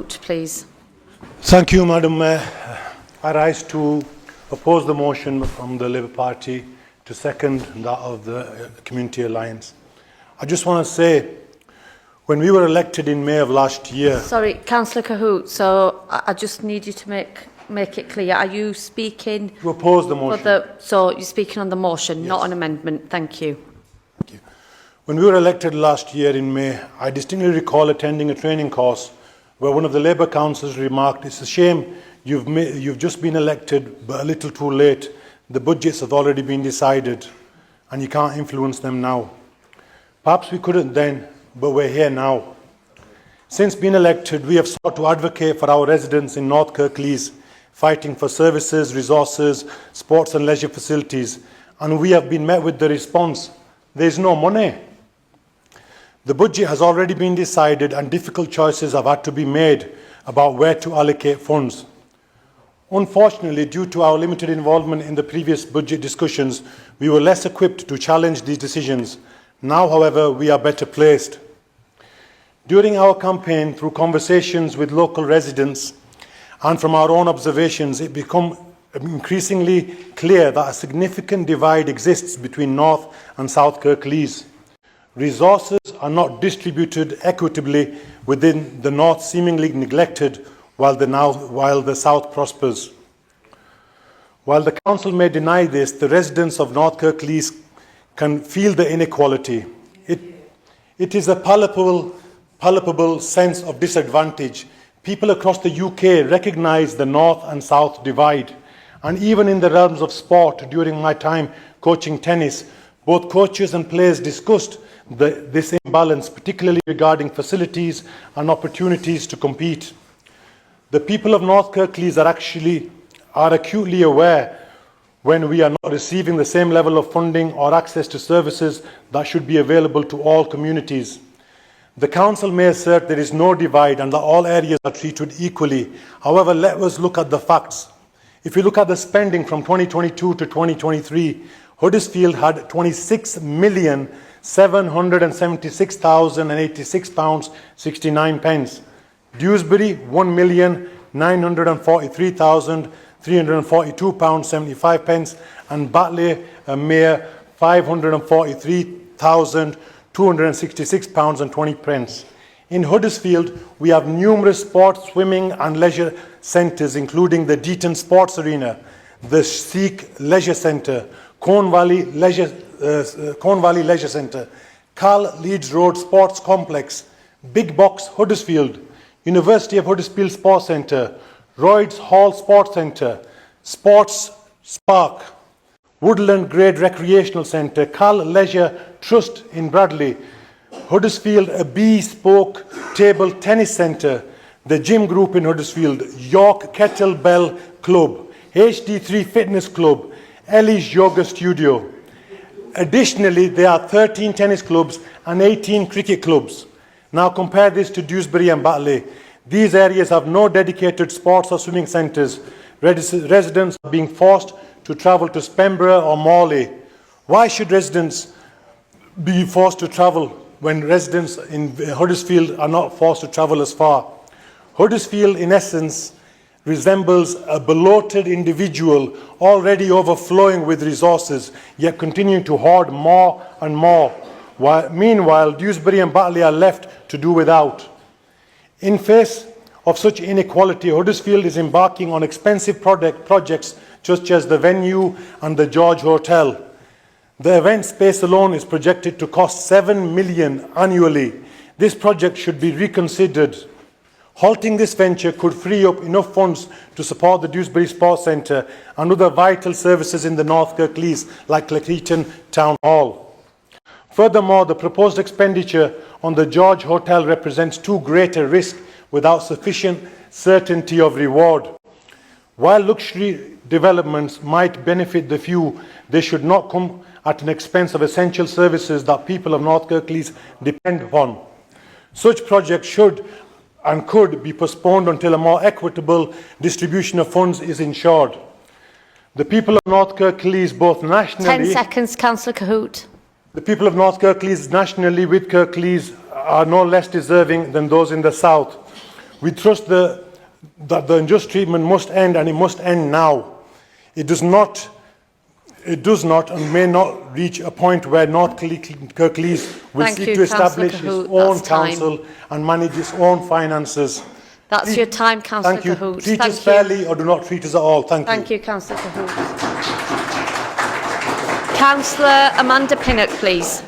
Cahoot, please. Thank you, Madam Mayor. I rise to oppose the motion from the Labour Party to second that of the Community Alliance. I just want to say, when we were elected in May of last year... Sorry, Councillor Cahoot, so I just need you to make it clear. Are you speaking... To oppose the motion. So you're speaking on the motion, Yes. not an amendment. Thank you. Thank you. When we were elected last year in May, I distinctly recall attending a training course where one of the Labour councillors remarked, "It's a shame you've just been elected, but a little too late. The budgets have already been decided and you can't influence them now." Perhaps we couldn't then, but we're here now. Since being elected, we have sought to advocate for our residents in North Kirklees, fighting for services, resources, sports and leisure facilities, and we have been met with the response, "There's no money." The budget has already been decided and difficult choices have had to be made about where to allocate funds. Unfortunately, due to our limited involvement in the previous budget discussions, we were less equipped to challenge these decisions. Now, however, we are better placed. During our campaign, through conversations with local residents and from our own observations, it became increasingly clear that a significant divide exists between North and South Kirklees. Resources are not distributed equitably within the North, seemingly neglected, while the South prospers. While the Council may deny this, the residents of North Kirklees can feel the inequality. It is a palpable sense of disadvantage. People across the UK recognise the North and South divide. And even in the realms of sport, during my time coaching tennis, both coaches and players discussed this imbalance, particularly regarding facilities and opportunities to compete. The people of North Kirklees are acutely aware when we are not receiving the same level of funding or access to services that should be available to all communities. The Council may assert there is no divide and that all areas are treated equally. However, let us look at the facts. If you look at the spending from 2022 to 2023, Huddersfield had £26,776,086.69. Dewsbury, £1,943,342.75, and Batley, a mere £543,266.20. In Huddersfield, we have numerous sports, swimming and leisure centres, including the Deaton Sports Arena, the Sikh Leisure Centre, Corn Valley Leisure Centre, Carl Leeds Road Sports Complex, Big Box Huddersfield, University of Huddersfield Sports Centre, Royds Hall Sports Centre, Sports Spark, Woodland Grade Recreational Centre, Carl Leisure Trust in Bradley, Huddersfield, a bespoke table tennis centre, the Gym Group in Huddersfield, York Kettlebell Club, HD3 Fitness Club, Ellie's Yoga Studio. Additionally, there are 13 tennis clubs and 18 cricket clubs. Now compare this to Dewsbury and Batley. These areas have no dedicated sports or swimming centres. Residents are being forced to travel to Spemborough or Morley. Why should residents be forced to travel when residents in Huddersfield are not forced to travel as far? Huddersfield, in essence, resembles a bloated individual already overflowing with resources, yet continuing to hoard more and more. Meanwhile, Dewsbury and Batley are left to do without. In face of such inequality, Huddersfield is embarking on expensive projects such as the venue and the George Hotel. The event space alone is projected to cost £7 million annually. This project should be reconsidered. Halting this venture could free up enough funds to support the Dewsbury Sports Centre and other vital services in the North Kirklees, like Cleckheaton Town Hall. Furthermore, the proposed expenditure on the George Hotel represents too great a risk without sufficient certainty of reward. While luxury developments might benefit the few, they should not come at an expense of essential services that people of North Kirklees depend upon. Such projects should and could be postponed until a more equitable distribution of funds is ensured. The people of North Kirklees, both nationally... 10 seconds, Councillor Cahoot. The people of North Kirklees, nationally with Kirklees, are no less deserving than those in the south. We trust that the unjust treatment must end, and it must end now. It does not and may not reach a point where North Kirklees will Thank seek you, to establish Councillor its Cahoot. own That's time. council and manage its own finances. That's your time, Councillor Thank you. Cahoot. Treat Thank us you. fairly or do not treat us at all. Thank you. Thank you, Councillor Cahoot. Councillor Amanda Pinnock, please.